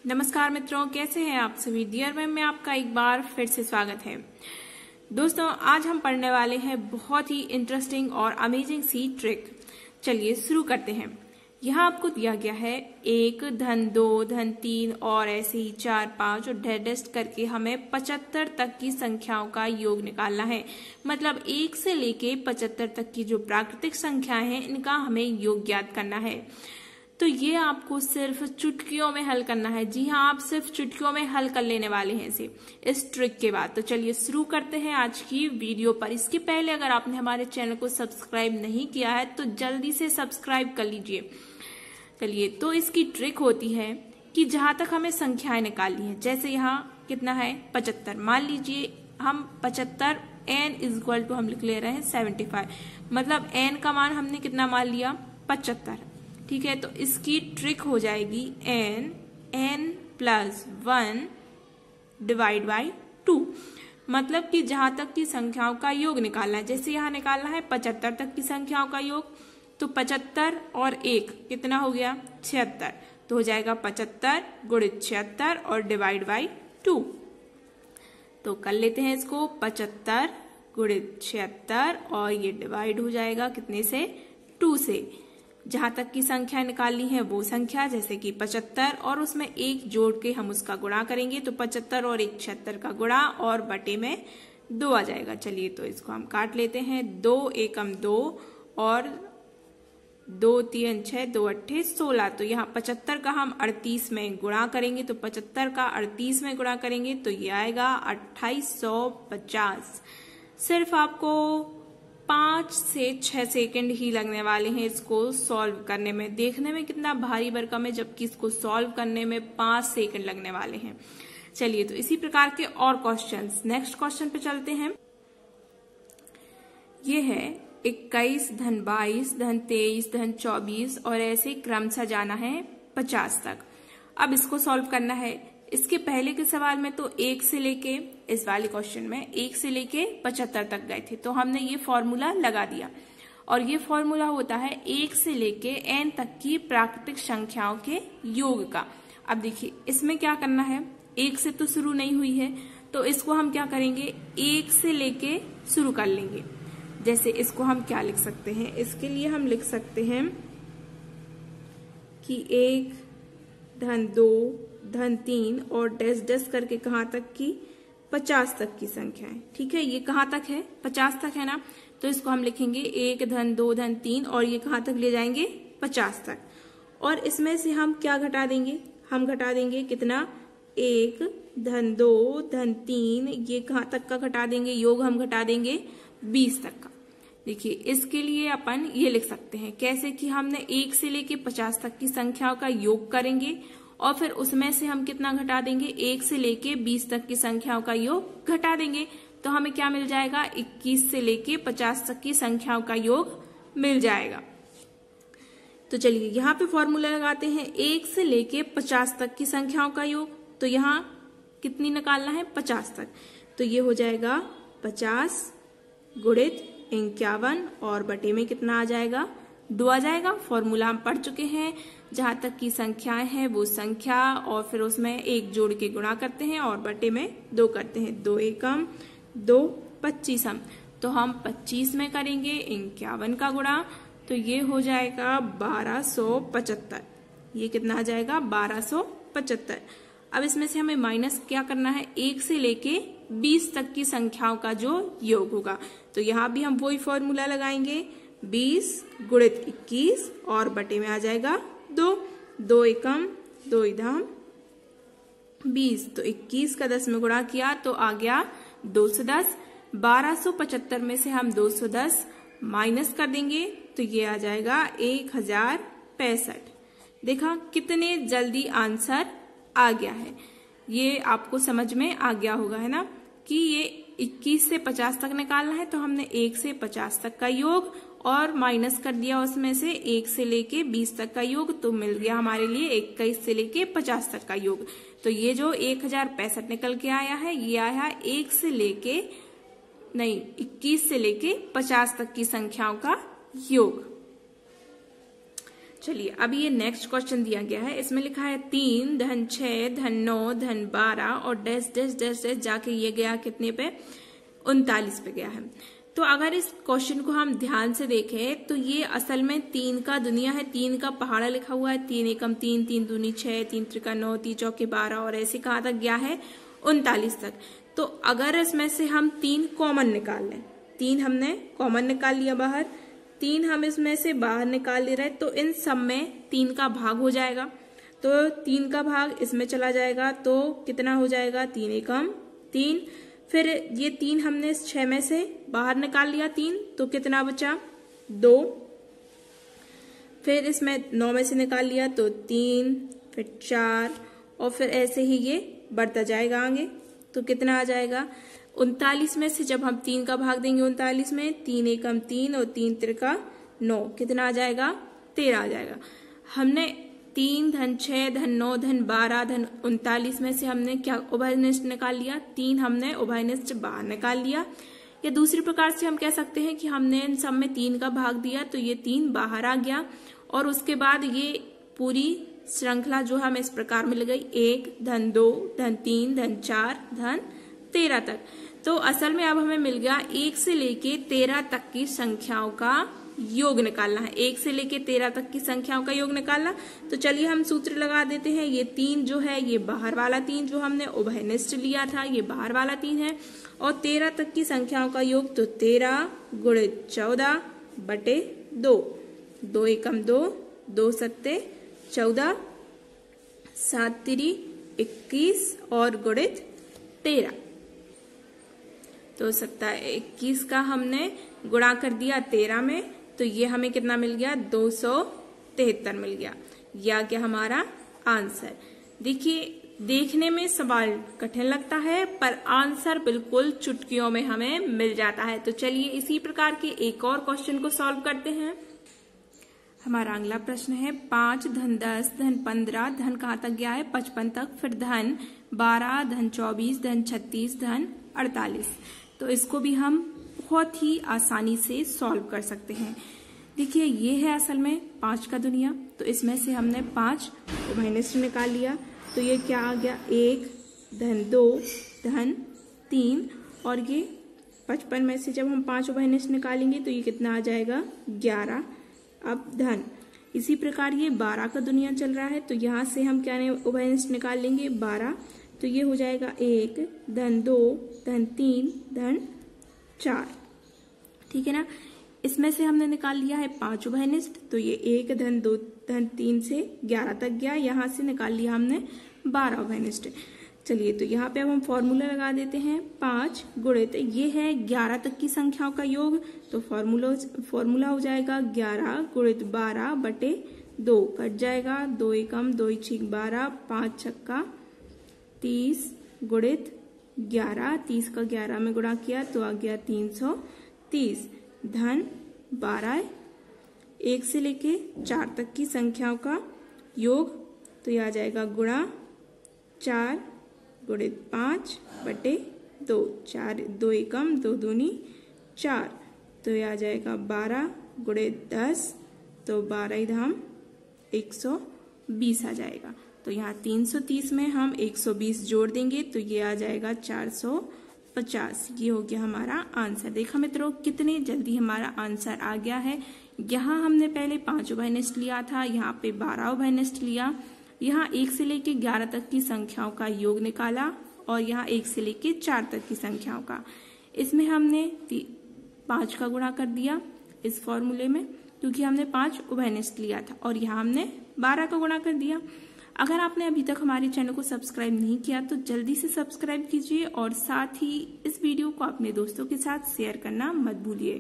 नमस्कार मित्रों, कैसे हैं आप सभी। डियर मैम में आपका एक बार फिर से स्वागत है। दोस्तों, आज हम पढ़ने वाले हैं बहुत ही इंटरेस्टिंग और अमेजिंग सी ट्रिक। चलिए शुरू करते हैं। यहाँ आपको दिया गया है 1, धन 2, धन 3 और ऐसे ही 4, 5 और डेडेस्ट करके हमें 75 तक की संख्याओं का योग निकालना है। मतलब 1 से लेके 75 तक की जो प्राकृतिक संख्याएं हैं इनका हमें योग ज्ञात करना है। तो ये आपको सिर्फ चुटकियों में हल करना है। जी हाँ, आप सिर्फ चुटकियों में हल कर लेने वाले हैं इसे, इस ट्रिक के बाद। तो चलिए शुरू करते हैं आज की वीडियो पर। इसके पहले अगर आपने हमारे चैनल को सब्सक्राइब नहीं किया है तो जल्दी से सब्सक्राइब कर लीजिए। चलिए, तो इसकी ट्रिक होती है कि जहां तक हमें संख्याएं निकालनी है, जैसे यहाँ कितना है 75। मान लीजिए हम 75 n इक्वल टू हम लिख ले रहे हैं 75। मतलब n का मान हमने कितना मान लिया 75। ठीक है, तो इसकी ट्रिक हो जाएगी n प्लस 1 डिवाइड बाई 2। मतलब कि जहां तक की संख्याओं का योग निकालना है, जैसे यहाँ निकालना है 75 तक की संख्याओं का योग, तो 75 और 1 कितना हो गया 76। तो हो जाएगा 75 गुणित 76 और डिवाइड बाई 2। तो कर लेते हैं इसको, 75 गुणित 76 और ये डिवाइड हो जाएगा कितने से 2 से। जहां तक की संख्या निकालनी है वो संख्या, जैसे कि 75 और उसमें 1 जोड़ के हम उसका गुणा करेंगे, तो 75 और 1 76 का गुणा और बटे में 2 आ जाएगा। चलिए, तो इसको हम काट लेते हैं। 2 एकम 2 और 2 3 6 2 8 16। तो यहाँ 75 का हम 38 में गुणा करेंगे, तो 75 का 38 में गुणा करेंगे तो ये आएगा 2850। सिर्फ आपको 5 से 6 सेकंड ही लगने वाले हैं इसको सॉल्व करने में। देखने में कितना भारी भरकम है, जबकि इसको सॉल्व करने में 5 सेकंड लगने वाले हैं। चलिए, तो इसी प्रकार के और क्वेश्चंस, नेक्स्ट क्वेश्चन पे चलते हैं। ये है 21, धन 22, धन 23, धन 24 और ऐसे क्रमशः जाना है 50 तक। अब इसको सॉल्व करना है। इसके पहले के सवाल में तो 1 से लेके, इस वाले क्वेश्चन में 1 से लेके 75 तक गए थे, तो हमने ये फॉर्मूला लगा दिया। और ये फॉर्मूला होता है 1 से लेके n तक की प्राकृतिक संख्याओं के योग का। अब देखिए इसमें क्या करना है, 1 से तो शुरू नहीं हुई है, तो इसको हम क्या करेंगे 1 से लेके शुरू कर लेंगे। जैसे इसको हम क्या लिख सकते हैं, इसके लिए हम लिख सकते हैं कि 1, धन 2, धन 3 और डैश डैश करके कहाँ तक की 50 तक की संख्या है। ठीक है, ये कहाँ तक है 50 तक है ना, तो इसको हम लिखेंगे 1, धन 2, धन 3 और ये कहाँ तक ले जाएंगे 50 तक। और इसमें से हम क्या घटा देंगे, हम घटा देंगे कितना 1, धन 2, धन 3, ये कहाँ तक का घटा देंगे, योग हम घटा देंगे 20 तक का। देखिए इसके लिए अपन ये लिख सकते हैं कैसे कि हमने 1 से लेके 50 तक की संख्याओं का योग करेंगे और फिर उसमें से हम कितना घटा देंगे 1 से लेके 20 तक की संख्याओं का योग घटा देंगे, तो हमें क्या मिल जाएगा 21 से लेके 50 तक की संख्याओं का योग मिल जाएगा। तो चलिए यहाँ पे फॉर्मूला लगाते हैं 1 से लेके 50 तक की संख्याओं का योग। तो यहाँ कितनी निकालना है 50 तक, तो ये हो जाएगा 50 गुणित 51 और बटे में कितना आ जाएगा 2 आ जाएगा। फॉर्मूला हम पढ़ चुके हैं, जहां तक की संख्याएं हैं वो संख्या और फिर उसमें 1 जोड़ के गुणा करते हैं और बटे में 2 करते हैं। 2 एकम 2 25 हम, तो हम 25 में करेंगे 51 का गुणा, तो ये हो जाएगा 1275। ये कितना आ जाएगा 1275। अब इसमें से हमें माइनस क्या करना है, 1 से लेके 20 तक की संख्याओं का जो योग होगा, तो यहाँ भी हम वही फॉर्मूला लगाएंगे 20 गुणित 21 और बटे में आ जाएगा 2। 2 एकम 2 इधम 20, तो 21 का 10 में गुणा किया तो आ गया 210। 1275 में से हम 210 माइनस कर देंगे तो ये आ जाएगा 1065। देखा कितने जल्दी आंसर आ गया है। ये आपको समझ में आ गया होगा, है ना, कि ये 21 से 50 तक निकालना है, तो हमने 1 से 50 तक का योग और माइनस कर दिया उसमें से 1 से लेके 20 तक का योग, तो मिल गया हमारे लिए 21 से लेके 50 तक का योग। तो ये जो 1065 निकल के आया है, ये आया 21 से लेके 50 तक की संख्याओं का योग। चलिए अब ये नेक्स्ट क्वेश्चन दिया गया है, इसमें लिखा है 3 धन 6 धन 9 धन 12 और डैश डैश डैश डैश जाके ये गया कितने पे 39 पे गया है। तो अगर इस क्वेश्चन को हम ध्यान से देखें तो ये असल में 3 का दुनिया है, 3 का पहाड़ा लिखा हुआ है, 3 एकम 3, 3 दूनी 6, 3 त्रिका 9, 3 चौके 12 और ऐसे कहाँ तक गया है 39 तक। तो अगर इसमें से हम 3 कॉमन निकाल लें, 3 हमने कॉमन निकाल लिया बाहर, 3 हम इसमें से बाहर निकाल ले रहे, तो इन सब में 3 का भाग हो जाएगा, तो 3 का भाग इसमें चला जाएगा तो कितना हो जाएगा 3 एकम 3। फिर ये 3 हमने इस 6 में से बाहर निकाल लिया 3, तो कितना बचा 2। फिर इसमें 9 में से निकाल लिया तो 3, फिर 4 और फिर ऐसे ही ये बढ़ता जाएगा आगे, तो कितना आ जाएगा 39 में से जब हम 3 का भाग देंगे 39 में, 3 एकम 3 और 3 त्रिका 9, कितना आ जाएगा 13 आ जाएगा। हमने 3 धन 6 धन 9 धन 12 धन 39 में से हमने क्या उभयनिष्ठ निकाल लिया, 3 हमने उभयनिष्ठ बाहर निकाल लिया। या दूसरी प्रकार से हम कह सकते हैं कि हमने इन सब में 3 का भाग दिया तो ये 3 बाहर आ गया और उसके बाद ये पूरी श्रृंखला जो हमें इस प्रकार मिल गई 1 धन 2 धन 3 धन 4 धन 13 तक। तो असल में अब हमें मिल गया 1 से लेके 13 तक की संख्याओं का योग निकालना है, 1 से लेके 13 तक की संख्याओं का योग निकालना। तो चलिए हम सूत्र लगा देते हैं। ये 3 जो है ये बाहर वाला 3 जो हमने उभयनिष्ठ लिया था ये बाहर वाला 3 है और 13 तक की संख्याओं का योग तो 13 गुणित 14 बटे 2, 2 एकम 2, 2 सत्ते 14, 7 तिरी 21 और गुणित 13, तो 21 का हमने गुणा कर दिया 13 में, तो ये हमें कितना मिल गया 273 मिल गया। या क्या हमारा आंसर। देखिए देखने में सवाल कठिन लगता है पर आंसर बिल्कुल चुटकियों में हमें मिल जाता है। तो चलिए इसी प्रकार के एक और क्वेश्चन को सॉल्व करते हैं। हमारा अगला प्रश्न है 5 धन 10 धन 15 धन कहाँ तक गया है 55 तक, फिर धन 12 धन 24 धन 36 धन 48। तो इसको भी हम बहुत ही आसानी से सॉल्व कर सकते हैं। देखिए ये है असल में 5 का दुनिया, तो इसमें से हमने 5 उभयनिष्ठ निकाल लिया, तो ये क्या आ गया 1 धन 2 धन 3 और ये 55 में से जब हम 5 उभयनिष्ठ निकालेंगे तो ये कितना आ जाएगा 11। अब धन इसी प्रकार ये 12 का दुनिया चल रहा है, तो यहाँ से हम क्या उभयनिष्ठ निकाल लेंगे 12, तो ये हो जाएगा 1 धन 2 धन 3 धन 4, ठीक है ना। इसमें से हमने निकाल लिया है 5 उभयनिष्ठ, तो ये 1 धन 2 धन 3 से 11 तक गया, यहाँ से निकाल लिया हमने 12 उभयनिष्ठ। चलिए तो यहाँ पे अब हम फॉर्मूला लगा देते हैं 5 गुणित ये है 11 तक की संख्याओं का योग, तो फॉर्मूला हो जाएगा 11 गुणित 12 बटे 2, कट जाएगा 2 एकम 2 छीक 12, 5 छक्का 30 गुणित 11, 30 का 11 में गुणा किया तो आ गया 330 धन 12 1 से लेके 4 तक की संख्याओं का योग, तो यह आ जाएगा गुणा 4 गुणित 5 बटे 2, 4 2 एकम 2 दूनी 4, तो यह आ जाएगा 12 गुणित 10, तो 12 धाम 120 आ जाएगा। तो यहाँ 330 में हम 120 जोड़ देंगे तो ये आ जाएगा 450। ये हो गया हमारा आंसर। देखा मित्रों कितने जल्दी हमारा आंसर आ गया है। यहाँ हमने पहले 5 उभयनिष्ठ लिया था, यहाँ पे 12 उभयनिष्ठ लिया, यहाँ 1 से लेके 11 तक की संख्याओं का योग निकाला और यहाँ 1 से लेके 4 तक की संख्याओं का। इसमें हमने 5 का गुणा कर दिया इस फॉर्मूले में क्योंकि हमने 5 उभयनिष्ठ लिया था, और यहाँ हमने 12 का गुणा कर दिया। अगर आपने अभी तक हमारे चैनल को सब्सक्राइब नहीं किया तो जल्दी से सब्सक्राइब कीजिए और साथ ही इस वीडियो को अपने दोस्तों के साथ शेयर करना मत भूलिए।